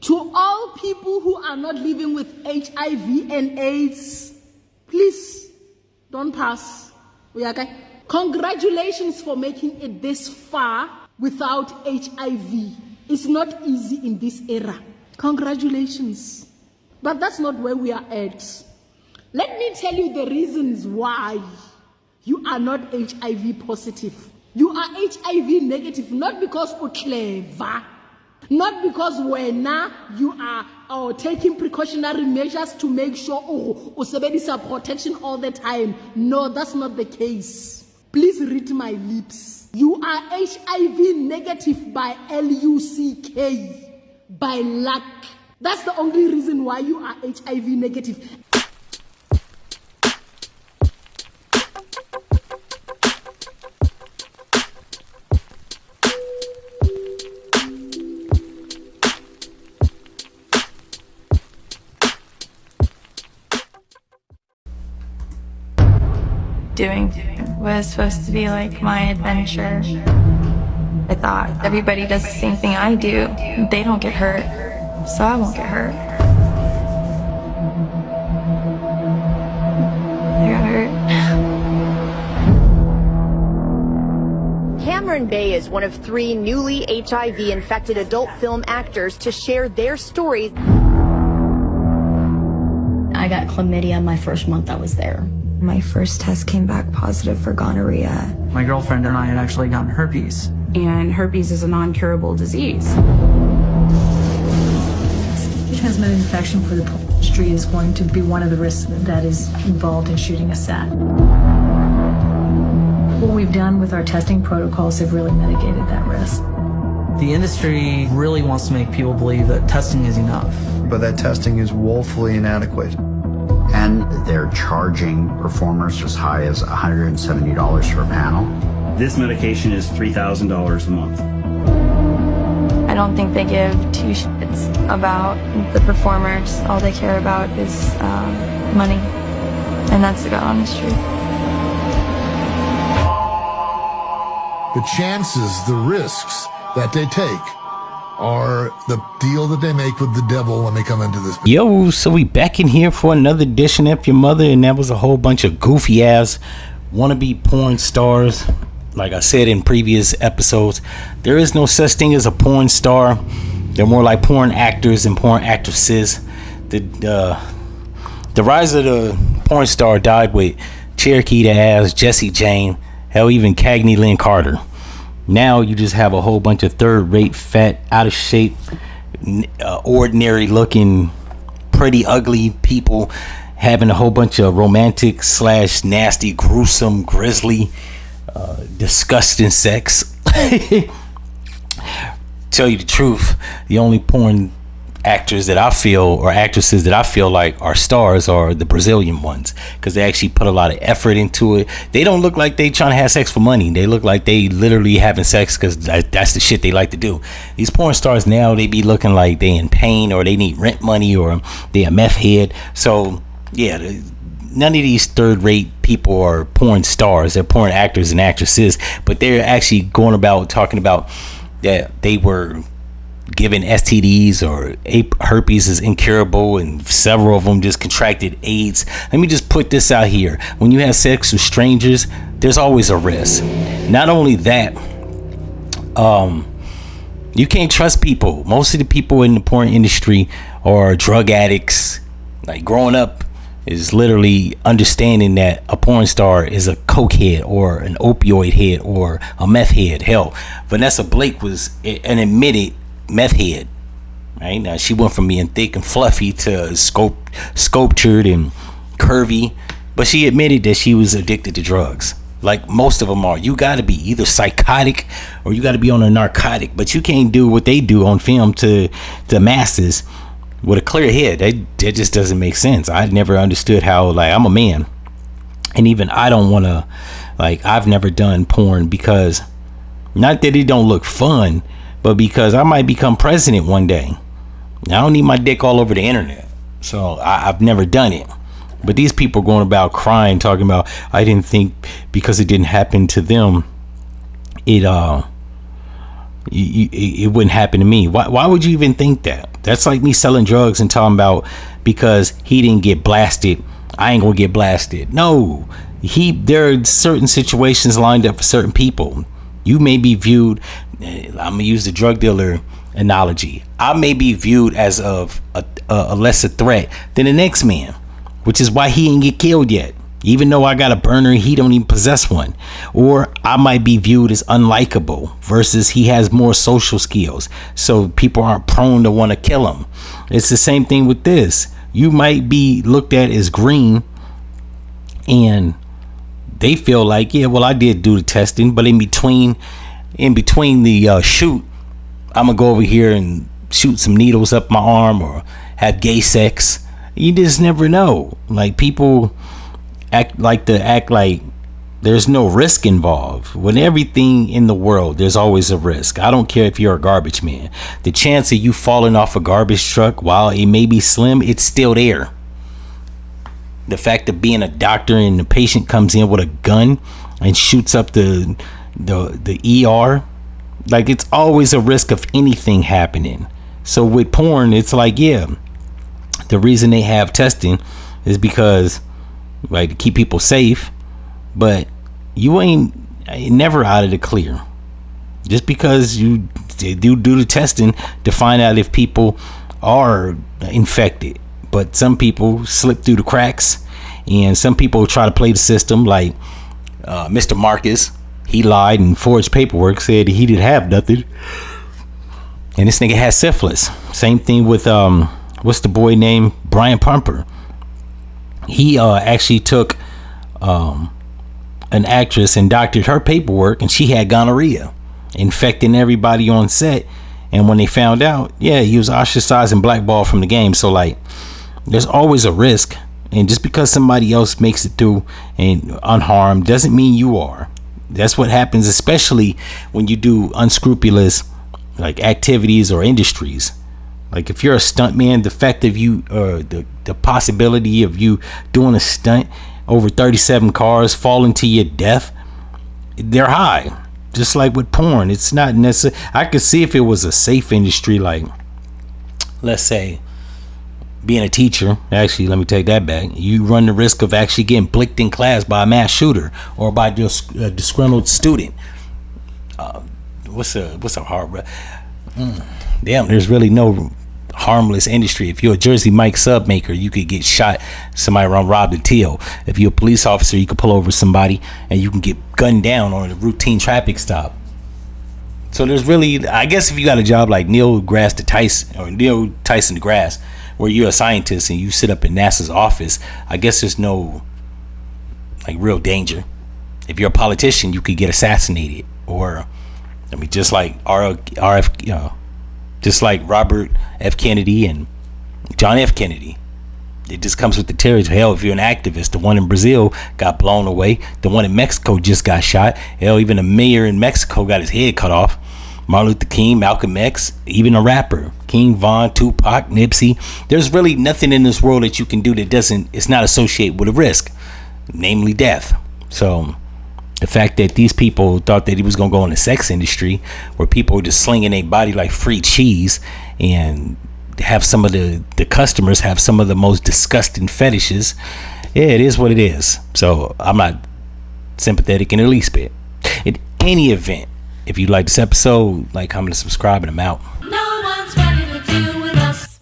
To all people who are not living with HIV and AIDS, please don't pass. Okay? Congratulations for making it this far without HIV. It's not easy in this era. Congratulations. But that's not where we are at. Let me tell you the reasons why you are not HIV positive. You are HIV negative, not because you're clever, not because when you are taking precautionary measures to make sure usebenzisa protection all the time. No, that's not the case. Please read my lips. You are HIV negative by LUCK, by luck. That's the only reason why you are HIV negative. Doing was supposed to be like my adventure. I thought everybody does the same thing I do. They don't get hurt, so I won't get hurt. I got hurt. Cameron Bay is one of 3 newly HIV-infected adult film actors to share their stories. I got chlamydia my first month I was there. My first test came back positive for gonorrhea. My girlfriend and I had actually gotten herpes. And herpes is a non-curable disease. Transmitted infection for the industry is going to be one of the risks that is involved in shooting a set. What we've done with our testing protocols have really mitigated that risk. The industry really wants to make people believe that testing is enough. But that testing is woefully inadequate. And they're charging performers as high as $170 for a panel. This medication is $3,000 a month. I don't think they give 2 shits about the performers. All they care about is money. And that's the God honest truth. The chances, the risks that they take are the deal that they make with the devil when they come into this. Yo, so we back in here for another edition of F-ya-Motha, and that was a whole bunch of goofy ass wannabe porn stars. Like I said in previous episodes, there is no such thing as a porn star. They're more like porn actors and porn actresses. The rise of the porn star died with Cherokee the Ass, Jessie Jane, hell, even Cagney Lynn Carter. Now you just have a whole bunch of third-rate, fat, out of shape, ordinary looking, pretty ugly people having a whole bunch of romantic / nasty, gruesome, grisly, disgusting sex. Tell you the truth, the only porn actors that I feel, or actresses that I feel like are stars, are the Brazilian ones, because they actually put a lot of effort into it. They don't look like they trying to have sex for money. They look like they literally having sex because that's the shit they like to do. These porn stars now, they be looking like they in pain, or they need rent money, or they a meth head. So yeah, none of these third-rate people are porn stars. They're porn actors and actresses, but they're actually going about talking about that they were given STDs, or herpes is incurable, and several of them just contracted AIDS. Let me just put this out here. When you have sex with strangers, there's always a risk. Not only that, you can't trust people. Most of the people in the porn industry are drug addicts. Like, growing up is literally understanding that a porn star is a coke head, or an opioid head, or a meth head. Hell, Vanessa Blake was an admitted meth head. Right now, she went from being thick and fluffy to sculptured and curvy, but she admitted that she was addicted to drugs, like most of them are. You got to be either psychotic or you got to be on a narcotic, but you can't do what they do on film to the masses with a clear head. That just doesn't make sense. I never understood how, like, I'm a man, and even I don't want to, like, I've never done porn because, not that it don't look fun, but because I might become president one day. I don't need my dick all over the internet, so I've never done it. But these people are going about crying, talking about, I didn't think because it didn't happen to them, it wouldn't happen to me. Why would you even think that? That's like me selling drugs and talking about because he didn't get blasted, I ain't gonna get blasted. No, there are certain situations lined up for certain people. You may be viewed, I'm gonna use the drug dealer analogy, I may be viewed as of a lesser threat than the next man, which is why he ain't get killed yet, even though I got a burner, he don't even possess one. Or I might be viewed as unlikable versus he has more social skills, so people aren't prone to want to kill him. It's the same thing with this. You might be looked at as green, and they feel like, yeah, well, I did do the testing, but in between the shoot, I'm gonna go over here and shoot some needles up my arm or have gay sex. You just never know. Like, people act like there's no risk involved. When everything in the world, there's always a risk. I don't care if you're a garbage man. The chance of you falling off a garbage truck, while it may be slim, it's still there. The fact of being a doctor and the patient comes in with a gun and shoots up the ER, like, it's always a risk of anything happening. So with porn, it's like, yeah, the reason they have testing is because, like, to keep people safe, but you ain't never out of the clear. Just because you do the testing to find out if people are infected, but some people slip through the cracks, and some people try to play the system, like Mr. Marcus. He lied and forged paperwork, said he didn't have nothing, and this nigga has syphilis. Same thing with what's the boy named Brian Pumper. He actually took an actress and doctored her paperwork, and she had gonorrhea, infecting everybody on set. And when they found out, yeah, he was ostracized and blackballed from the game. So, like, there's always a risk, and just because somebody else makes it through and unharmed doesn't mean you are. That's what happens, especially when you do unscrupulous, like, activities or industries. Like, if you're a stuntman, the fact of you, the possibility of you doing a stunt over 37 cars, falling to your death, they're high. Just like with porn, it's not necessary. I could see if it was a safe industry, like, let's say, being a teacher. Actually, let me take that back. You run the risk of actually getting blicked in class by a mass shooter or by just a disgruntled student. What's a hard? Damn, there's really no harmless industry. If you're a Jersey Mike sub maker, you could get shot. Somebody robbed the till. If you're a police officer, you could pull over somebody and you can get gunned down on a routine traffic stop. So there's really, I guess, if you got a job like Neil Tyson deGrasse, where you're a scientist and you sit up in NASA's office, I guess there's no, like, real danger. If you're a politician, you could get assassinated, or, I mean, just like just like Robert F. Kennedy and John F. Kennedy. It just comes with the territory. Hell, if you're an activist, the one in Brazil got blown away. The one in Mexico just got shot. Hell, even the mayor in Mexico got his head cut off. Martin Luther King, Malcolm X, even a rapper, King Von, Tupac, Nipsey. There's really nothing in this world that you can do that it's not associated with a risk, namely death. So the fact that these people thought that he was going to go in the sex industry, where people are just slinging their body like free cheese, and have some of the customers have some of the most disgusting fetishes, yeah, it is what it is. So I'm not sympathetic in the least bit. In any event, if you like this episode, like, comment, and subscribe, and I'm out. No.